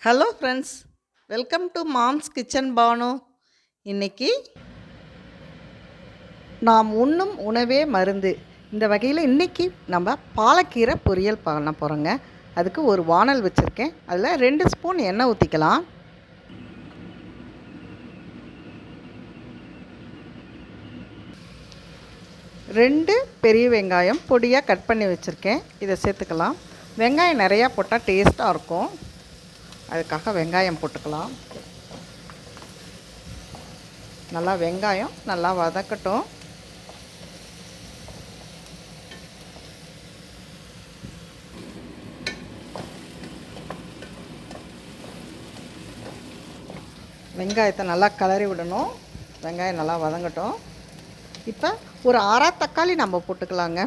Hello friends, welcome to mom's kitchen Banu. இன்றைக்கி நாம் உண்ணும் உணவே மருந்து இந்த வகையில் இன்றைக்கி நம்ம பாலக்கீரை பொரியல் பண்ண போகிறோங்க. அதுக்கு ஒரு வானல் வச்சுருக்கேன். அதில் 2 ஸ்பூன் எண்ணெய் ஊற்றிக்கலாம். ரெண்டு பெரிய வெங்காயம் பொடியாக கட் பண்ணி வச்சுருக்கேன். இதை சேர்த்துக்கலாம். வெங்காயம் நிறையா போட்டால் டேஸ்ட்டாக இருக்கும். அதுக்காக வெங்காயம் போட்டுக்கலாம். நல்லா வெங்காயம் நல்லா வதக்கட்டும். வெங்காயத்தை நல்லா கிளறி விடணும். வெங்காயம் நல்லா வதங்கட்டும். இப்போ ஒரு அரை தக்காளி நம்ம போட்டுக்கலாங்க.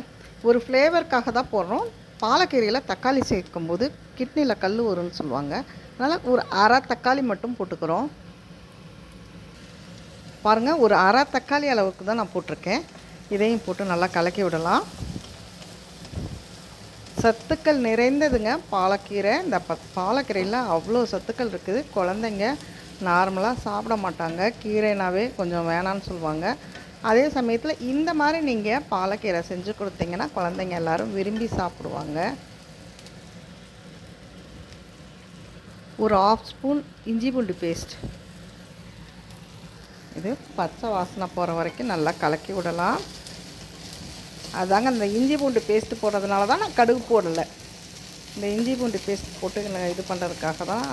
ஒரு ஃப்ளேவருக்காக தான் போடுறோம். பாலக்கீரையில் தக்காளி சேர்க்கும்போது கிட்னியில் கல் வரும்னு சொல்லுவாங்க. அதனால் ஒரு அரை தக்காளி மட்டும் போட்டுக்கிறோம். பாருங்கள், ஒரு அரை தக்காளி அளவுக்கு தான் நான் போட்டிருக்கேன். இதையும் போட்டு நல்லா கலக்கி விடலாம். சத்துக்கள் நிறைந்ததுங்க பாலக்கீரை. இந்த பாலக்கீரையில் அவ்வளோ சத்துக்கள் இருக்குது. குழந்தைங்க நார்மலாக சாப்பிட மாட்டாங்க. கீரைனாவே கொஞ்சம் வேணான்னு சொல்லுவாங்க. அதே சமயத்தில் இந்த மாதிரி நீங்கள் பாலக்கீரை செஞ்சு கொடுத்தீங்கன்னா குழந்தைங்க எல்லோரும் விரும்பி சாப்பிடுவாங்க. ஒரு 1/2 ஸ்பூன் இஞ்சி பூண்டு பேஸ்ட். இது பச்சை வாசனை போகிற வரைக்கும் நல்லா கலக்கி விடலாம். அதாங்க இந்த இஞ்சி பூண்டு பேஸ்ட்டு போடுறதுனால தான் நான் கடுகு போடலை. இந்த இஞ்சி பூண்டு பேஸ்ட் போட்டு இது பண்ணுறதுக்காக தான்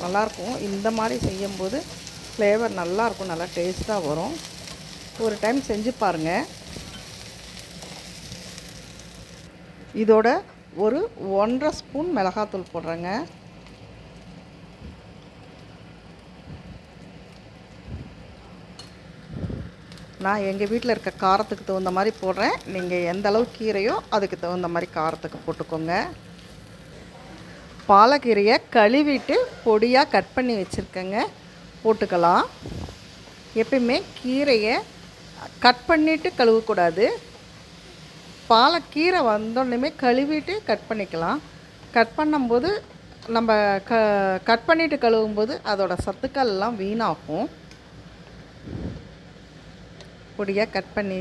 நல்லாயிருக்கும். இந்த மாதிரி செய்யும்போது ஃப்ளேவர் நல்லாயிருக்கும், நல்லா டேஸ்ட்டாக வரும். ஒரு டைம் செஞ்சு பாருங்கள். இதோட ஒரு 1.5 ஸ்பூன் மிளகாத்தூள் போடுறேங்க. நான் எங்கள் வீட்டில் இருக்க காரத்துக்கு தகுந்த மாதிரி போடுறேன். நீங்கள் எந்த அளவு கீரையோ அதுக்கு தகுந்த மாதிரி காரத்துக்கு போட்டுக்கோங்க. பாலக்கீரையை கழுவிட்டு பொடியாக கட் பண்ணி வச்சுருக்கேங்க, போட்டுக்கலாம். எப்பயுமே கீரையை கட் பண்ணிவிட்டு கழுவக்கூடாது. பாலக்கீரை வந்தோடனே கழுவிட்டு கட் பண்ணிக்கலாம். கட் பண்ணும்போது நம்ம கட் பண்ணிவிட்டு கழுவும்போது அதோடய சத்துக்கள் எல்லாம் வீணாகும். பொடியாக கட் பண்ணி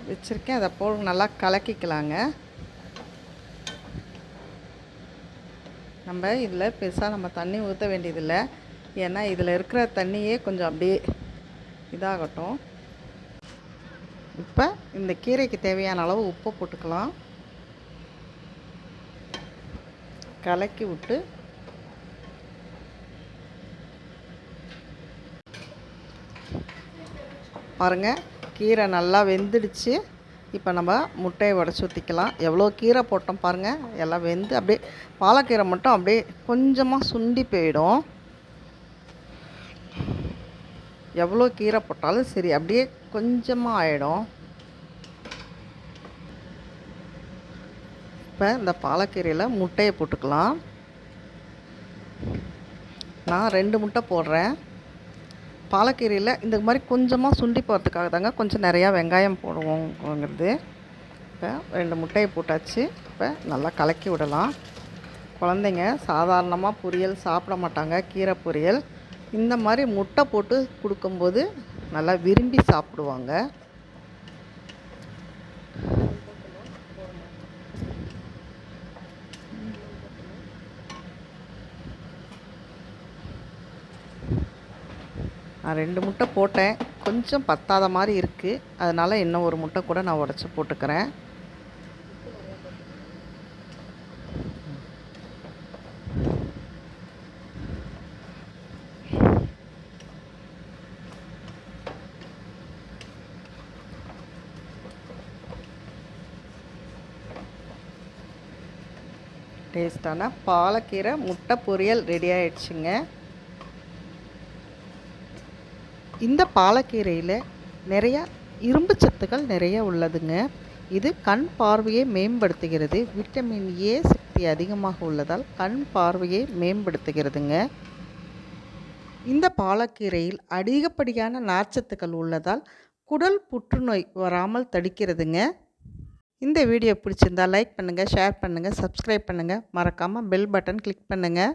வச்சுருக்கேன். அதை போல் நல்லா கலக்கிக்கலாங்க. நம்ம இதில் பெருசாக நம்ம தண்ணி ஊற்ற வேண்டியதில்லை. ஏன்னா இதில் இருக்கிற தண்ணியே கொஞ்சம் அப்படியே இதாகட்டும். இப்போ இந்த கீரைக்கு தேவையான அளவு உப்பு போட்டுக்கலாம். கலக்கி விட்டு பாருங்கள், கீரை நல்லா வெந்துடுச்சு. இப்போ நம்ம முட்டையை உடச்சி ஊற்றிக்கலாம். எவ்வளோ கீரை போட்டோம் பாருங்கள், எல்லாம் வெந்து அப்படியே பாலக்கீரை மட்டும் அப்படியே கொஞ்சமாக சுண்டி போயிடும். எவ்வளோ கீரை போட்டாலும் சரி அப்படியே கொஞ்சமாக ஆகிடும். இப்போ இந்த பாலக்கீரையில் முட்டையை போட்டுக்கலாம். நான் 2 முட்டை போடுறேன். பாலக்கீரையில் இந்த மாதிரி கொஞ்சமாக சுண்டி போகிறதுக்காக தாங்க கொஞ்சம் நிறையா வெங்காயம் போடுவோங்கிறது. இப்போ 2 முட்டையை போட்டாச்சு. இப்போ நல்லா கலக்கி விடலாம். குழந்தைங்க சாதாரணமாக பொரியல் சாப்பிட மாட்டாங்க. கீரை பொரியல் இந்த மாதிரி முட்டை போட்டு கொடுக்கும்போது நல்லா விரும்பி சாப்பிடுவாங்க. நான் 2 முட்டை போட்டேன். கொஞ்சம் பத்தாத மாதிரி இருக்குது. அதனால் இன்னும் ஒரு முட்டை கூட நான் உடச்சி போட்டுக்கிறேன். டேஸ்டான பாலக்கீரை முட்டை பொரியல் ரெடி ஆகிடுச்சுங்க. இந்த பாலக்கீரையில் நிறையா இரும்பு சத்துக்கள் நிறைய உள்ளதுங்க. இது கண் பார்வையை மேம்படுத்துகிறது. விட்டமின் ஏ சக்தி அதிகமாக உள்ளதால் கண் பார்வையை மேம்படுத்துகிறதுங்க. இந்த பாலக்கீரையில் அதிகப்படியான நார்ச்சத்துக்கள் உள்ளதால் குடல் புற்றுநோய் வராமல் தடுக்கிறதுங்க. இந்த வீடியோ பிடிச்சிருந்தா லைக் பண்ணுங்கள், ஷேர் பண்ணுங்கள், சப்ஸ்கிரைப் பண்ணுங்கள். மறக்காமல் பெல் பட்டன் கிளிக் பண்ணுங்கள்.